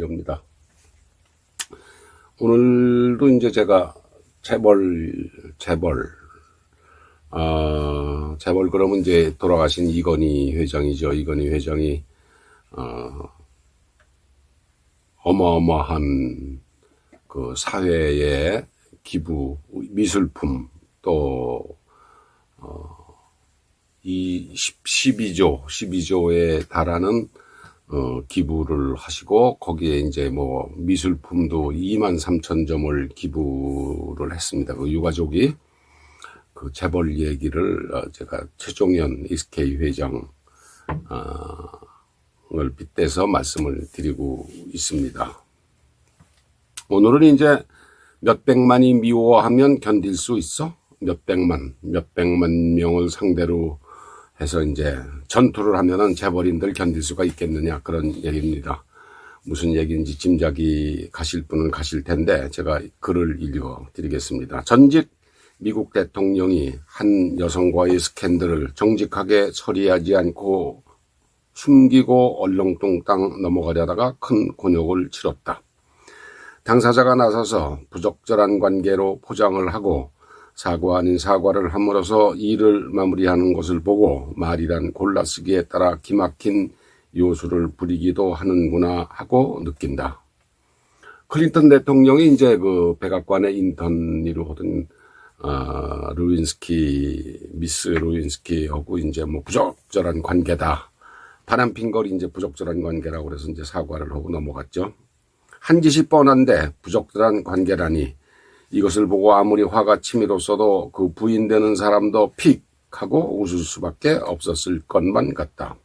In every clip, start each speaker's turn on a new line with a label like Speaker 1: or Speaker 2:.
Speaker 1: 라디오입니다. 오늘도 이제 제가 재벌 그러면 이제 돌아가신 이건희 회장이죠. 이건희 회장이 어마어마한 그 사회의 기부, 미술품 또 12조에 달하는 기부를 하시고 거기에 이제 뭐 미술품도 23,000점을 기부를 했습니다. 그 유가족이 그 재벌 얘기를 제가 최종현 SK 회장을 빗대서 말씀을 드리고 있습니다. 오늘은 이제 몇백만이 미워하면 견딜 수 있어? 몇백만 명을 상대로 해서 이제 전투를 하면은 재벌인들 견딜 수가 있겠느냐 그런 얘기입니다. 무슨 얘기인지 짐작이 가실 분은 가실 텐데 제가 글을 읽어 드리겠습니다. 전직 미국 대통령이 한 여성과의 스캔들을 정직하게 처리하지 않고 숨기고 얼렁뚱땅 넘어가려다가 큰 곤욕을 치렀다. 당사자가 나서서 부적절한 관계로 포장을 하고 사과 아닌 사과를 함으로써 일을 마무리하는 것을 보고 말이란 골라쓰기에 따라 기막힌 요술을 부리기도 하는구나 하고 느낀다. 클린턴 대통령이 이제 그 백악관의 인턴으로 하던 미스 루인스키하고 이제 뭐 부적절한 관계다. 바람핀 걸 이제 부적절한 관계라고 그래서 이제 사과를 하고 넘어갔죠. 한 짓이 뻔한데 부적절한 관계라니. 이것을 보고 아무리 화가 치밀었어도 그 부인되는 사람도 픽 하고 웃을 수밖에 없었을 것만 같다.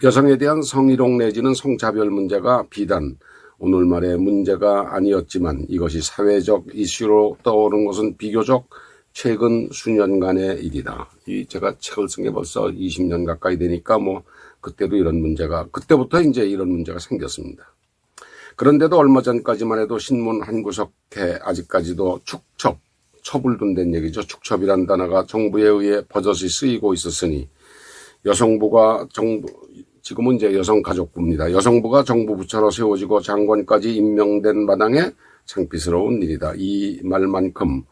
Speaker 1: 여성에 대한 성희롱 내지는 성차별 문제가 비단 오늘말의 문제가 아니었지만 이것이 사회적 이슈로 떠오른 것은 비교적 최근 수년간의 일이다. 제가 책을 쓴 게 벌써 20년 가까이 되니까 뭐 그때부터 이제 이런 문제가 생겼습니다. 그런데도 얼마 전까지만 해도 신문 한 구석에 아직까지도 첩을 둔다는 얘기죠. 축첩이란 단어가 정부에 의해 버젓이 쓰이고 있었으니 지금은 이제 여성가족부입니다. 여성부가 정부 부처로 세워지고 장관까지 임명된 마당에 창피스러운 일이다. 이 말만큼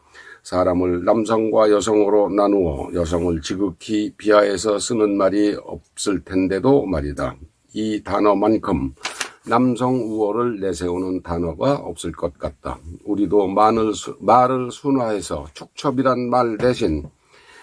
Speaker 1: 사람을 남성과 여성으로 나누어 여성을 지극히 비하해서 쓰는 말이 없을 텐데도 말이다. 이 단어만큼 남성 우월을 내세우는 단어가 없을 것 같다. 우리도 말을 순화해서 축첩이란 말 대신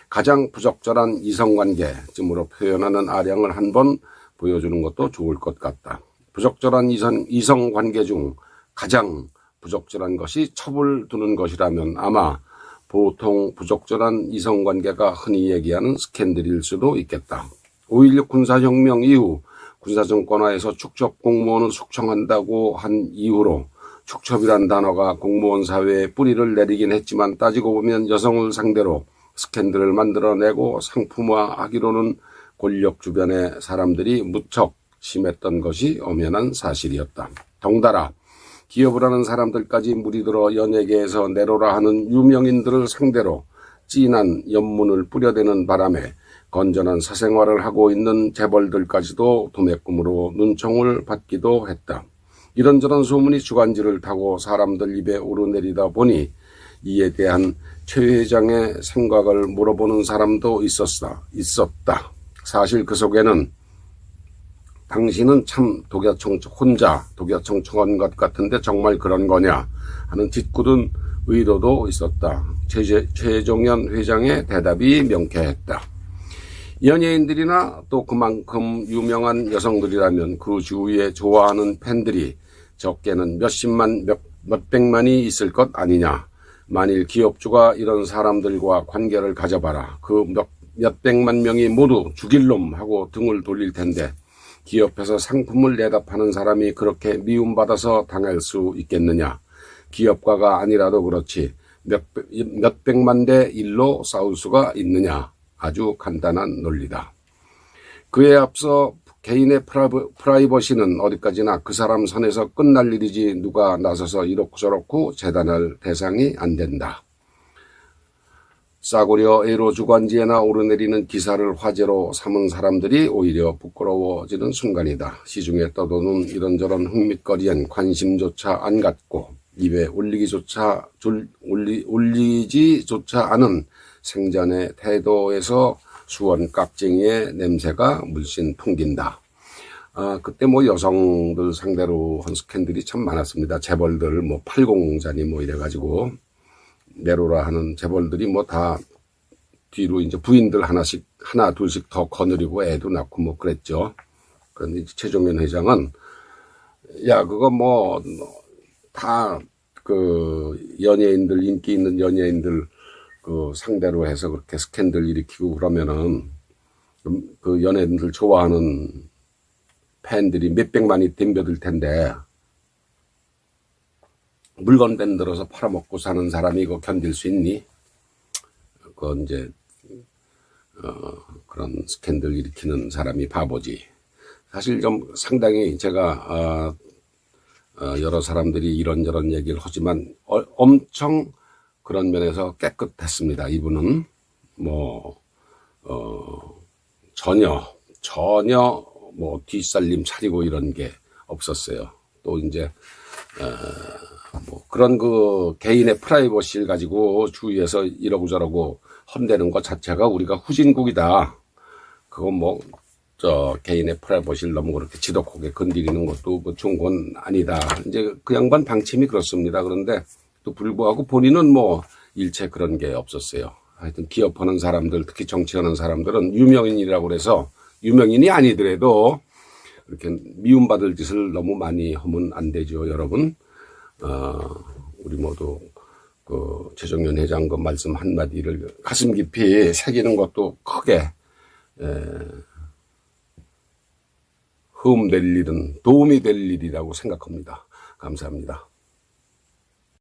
Speaker 1: 가장 부적절한 이성관계쯤으로 표현하는 아량을 한번 보여주는 것도 좋을 것 같다. 부적절한 이성관계 중 가장 부적절한 것이 첩을 두는 것이라면 아마 보통 부적절한 이성관계가 흔히 얘기하는 스캔들일 수도 있겠다. 5.16 군사혁명 이후 군사정권화에서 축첩 공무원을 숙청한다고 한 이후로 축첩이란 단어가 공무원 사회에 뿌리를 내리긴 했지만 따지고 보면 여성을 상대로 스캔들을 만들어내고 상품화하기로는 권력 주변의 사람들이 무척 심했던 것이 엄연한 사실이었다. 덩달아 기업을 하는 사람들까지 무리들어 연예계에서 내로라 하는 유명인들을 상대로 진한 연문을 뿌려대는 바람에 건전한 사생활을 하고 있는 재벌들까지도 도매금으로 눈총을 받기도 했다. 이런저런 소문이 주간지를 타고 사람들 입에 오르내리다 보니 이에 대한 최 회장의 생각을 물어보는 사람도 있었다. 사실 그 속에는 당신은 참 혼자 독야청청한 것 같은데 정말 그런 거냐 하는 짓궂은 의도도 있었다. 최종현 회장의 대답이 명쾌했다. 연예인들이나 또 그만큼 유명한 여성들이라면 그 주위에 좋아하는 팬들이 적게는 몇백만이 있을 것 아니냐. 만일 기업주가 이런 사람들과 관계를 가져봐라. 그 몇백만 명이 모두 죽일 놈 하고 등을 돌릴 텐데 기업에서 상품을 내다 파는 사람이 그렇게 미움받아서 당할 수 있겠느냐. 기업가가 아니라도 그렇지 몇백만 대 1로 싸울 수가 있느냐. 아주 간단한 논리다. 그에 앞서 개인의 프라이버시는 어디까지나 그 사람 선에서 끝날 일이지 누가 나서서 이렇고 저렇고 재단할 대상이 안 된다. 싸구려 애로 주간지에나 오르내리는 기사를 화제로 삼은 사람들이 오히려 부끄러워지는 순간이다. 시중에 떠도는 이런저런 흥밋거리엔 관심조차 안 갖고 입에 올리지조차 않은 생전의 태도에서 수원 깍쟁이의 냄새가 물씬 풍긴다. 그때 뭐 여성들 상대로 한 스캔들이 참 많았습니다. 재벌들 뭐 팔공자니 뭐 이래가지고 내로라 하는 재벌들이 뭐 다 뒤로 이제 부인들 하나 둘씩 더 거느리고 애도 낳고 뭐 그랬죠. 그런데 최종현 회장은 야 그거 뭐 다 그 연예인들 인기 있는 연예인들 그 상대로 해서 그렇게 스캔들 일으키고 그러면은 그 연예인들 좋아하는 팬들이 몇백만이 덤벼들 텐데 물건 밴들어서 팔아먹고 사는 사람이 이거 견딜 수 있니? 그건 이제 그런 스캔들 일으키는 사람이 바보지. 사실 좀 상당히 제가 여러 사람들이 이런저런 얘기를 하지만 엄청 그런 면에서 깨끗했습니다. 이분은 뭐 전혀 뭐 뒷살림 차리고 이런 게 없었어요. 또 이제 뭐 그런 그 개인의 프라이버시를 가지고 주위에서 이러고 저러고 헌대는 것 자체가 우리가 후진국이다. 그건 뭐 개인의 프라이버시를 너무 그렇게 지독하게 건드리는 것도 뭐 좋은 건 아니다. 이제 그 양반 방침이 그렇습니다. 그런데 또 불구하고 본인은 뭐 일체 그런 게 없었어요. 하여튼 기업하는 사람들, 특히 정치하는 사람들은 유명인이라고 그래서 유명인이 아니더라도 이렇게 미움받을 짓을 너무 많이 하면 안 되죠, 여러분. 우리 모두 그 최종현 회장 그 말씀 한마디를 가슴 깊이 새기는 것도 크게 도움이 될 일이라고 생각합니다. 감사합니다.